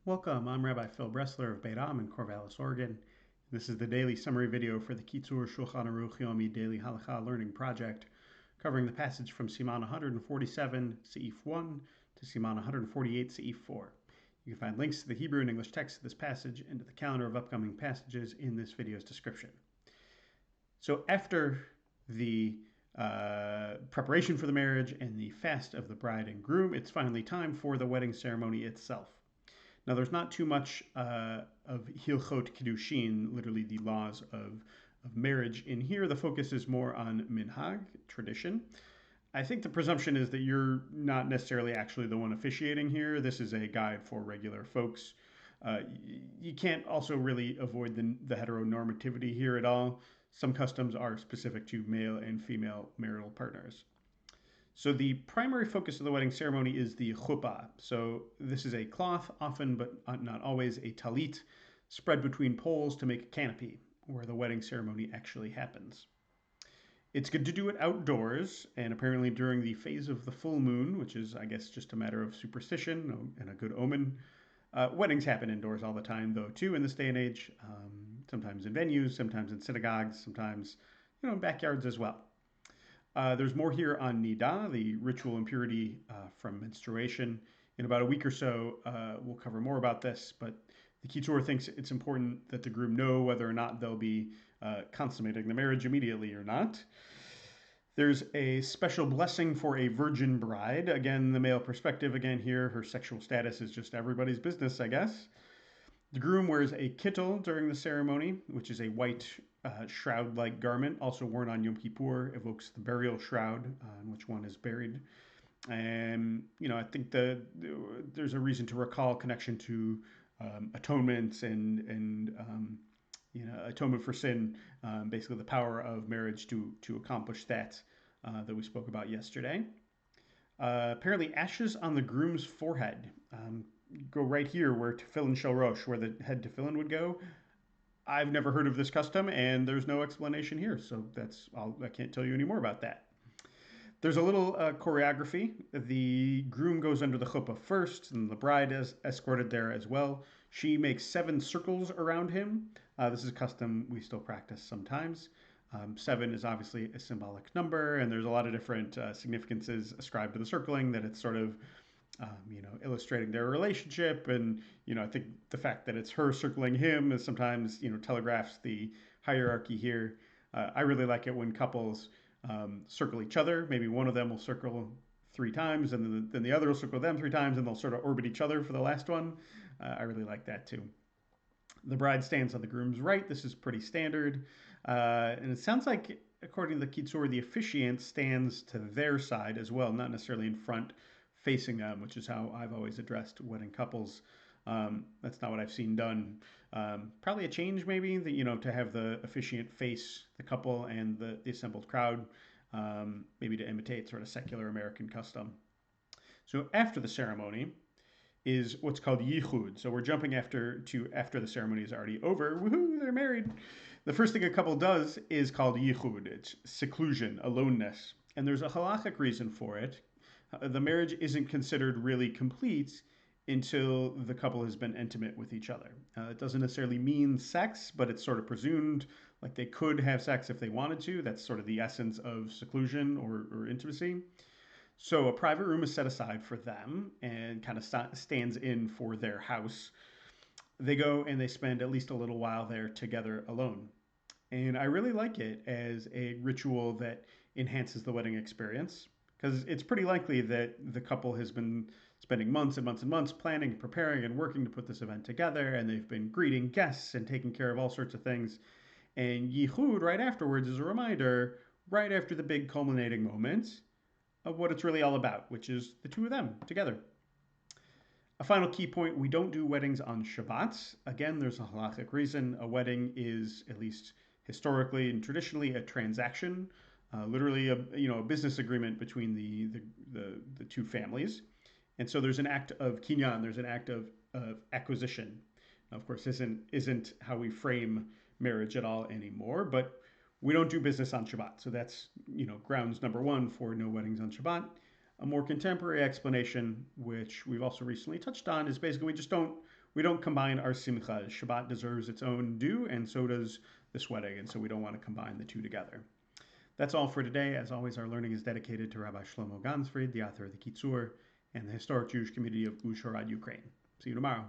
Welcome, I'm Rabbi Phil Bressler of Beit Am in Corvallis, Oregon. This is the daily summary video for the Kitzur Shulchan Aruch Yomi Daily Halakha Learning Project, covering the passage from Sivan 147, Seif 1, to Sivan 148, Seif 4. You can find links to the Hebrew and English text of this passage and to the calendar of upcoming passages in this video's description. So after the preparation for the marriage and the fast of the bride and groom, it's finally time for the wedding ceremony itself. Now, there's not too much of Hilchot Kiddushin, literally the laws of marriage in here. The focus is more on minhag, tradition. I think the presumption is that you're not necessarily actually the one officiating here. This is a guide for regular folks. You can't also really avoid the heteronormativity here at all. Some customs are specific to male and female marital partners. So the primary focus of the wedding ceremony is the Chupa. So this is a cloth, often but not always a talit, spread between poles to make a canopy, where the wedding ceremony actually happens. It's good to do it outdoors, and apparently during the phase of the full moon, which is, I guess, just a matter of superstition and a good omen. Weddings happen indoors all the time, though, too, in this day and age. Sometimes in venues, sometimes in synagogues, sometimes, in backyards as well. There's more here on Nida, the ritual impurity from menstruation. In about a week or so, we'll cover more about this, but the Kitzur thinks it's important that the groom know whether or not they'll be consummating the marriage immediately or not. There's a special blessing for a virgin bride. Again, the male perspective again here. Her sexual status is just everybody's business, I guess. The groom wears a kittel during the ceremony, which is a white shroud-like garment, also worn on Yom Kippur, evokes the burial shroud in which one is buried. And, I think there's a reason to recall connection to atonement and atonement for sin, basically the power of marriage to accomplish that we spoke about yesterday. Apparently ashes on the groom's forehead go right here where tefillin shel rosh, where the head tefillin would go. I've never heard of this custom, and there's no explanation here, so I can't tell you any more about that. There's a little choreography. The groom goes under the chuppah first, and the bride is escorted there as well. She makes 7 circles around him. This is a custom we still practice sometimes. 7 is obviously a symbolic number, and there's a lot of different significances ascribed to the circling, that it's sort of illustrating their relationship. And, I think the fact that it's her circling him is sometimes, telegraphs the hierarchy here. I really like it when couples circle each other. Maybe one of them will circle 3 times, and then the other will circle them 3 times, and they'll sort of orbit each other for the last one. I really like that too. The bride stands on the groom's right. This is pretty standard. And it sounds like, according to the Kitzur, the officiant stands to their side as well, not necessarily in front facing them, which is how I've always addressed wedding couples. That's not what I've seen done. Probably a change maybe, to have the officiant face the couple and the assembled crowd, maybe to imitate sort of secular American custom. So after the ceremony is what's called yichud. So we're jumping after the ceremony is already over. Woohoo, they're married. The first thing a couple does is called yichud. It's seclusion, aloneness. And there's a halachic reason for it. The marriage isn't considered really complete until the couple has been intimate with each other. It doesn't necessarily mean sex, but it's sort of presumed like they could have sex if they wanted to. That's sort of the essence of seclusion or intimacy. So a private room is set aside for them and kind of stands in for their house. They go and they spend at least a little while there together alone. And I really like it as a ritual that enhances the wedding experience, because it's pretty likely that the couple has been spending months and months and months planning, preparing, and working to put this event together, and they've been greeting guests and taking care of all sorts of things. And Yichud right afterwards is a reminder, right after the big culminating moment, of what it's really all about, which is the two of them together. A final key point, we don't do weddings on Shabbat. Again, there's a halachic reason. A wedding is, at least historically and traditionally, a transaction. Literally a business agreement between the two families. And so there's an act of kinyan, there's an act of acquisition. Now, of course, isn't how we frame marriage at all anymore, but we don't do business on Shabbat. So that's, grounds number 1 for no weddings on Shabbat. A more contemporary explanation, which we've also recently touched on, is basically we just don't we don't combine our simchas. Shabbat deserves its own due, and so does this wedding, and so we don't want to combine the two together. That's all for today. As always, our learning is dedicated to Rabbi Shlomo Gansfried, the author of the Kitzur, and the historic Jewish community of Uzhhorod, Ukraine. See you tomorrow.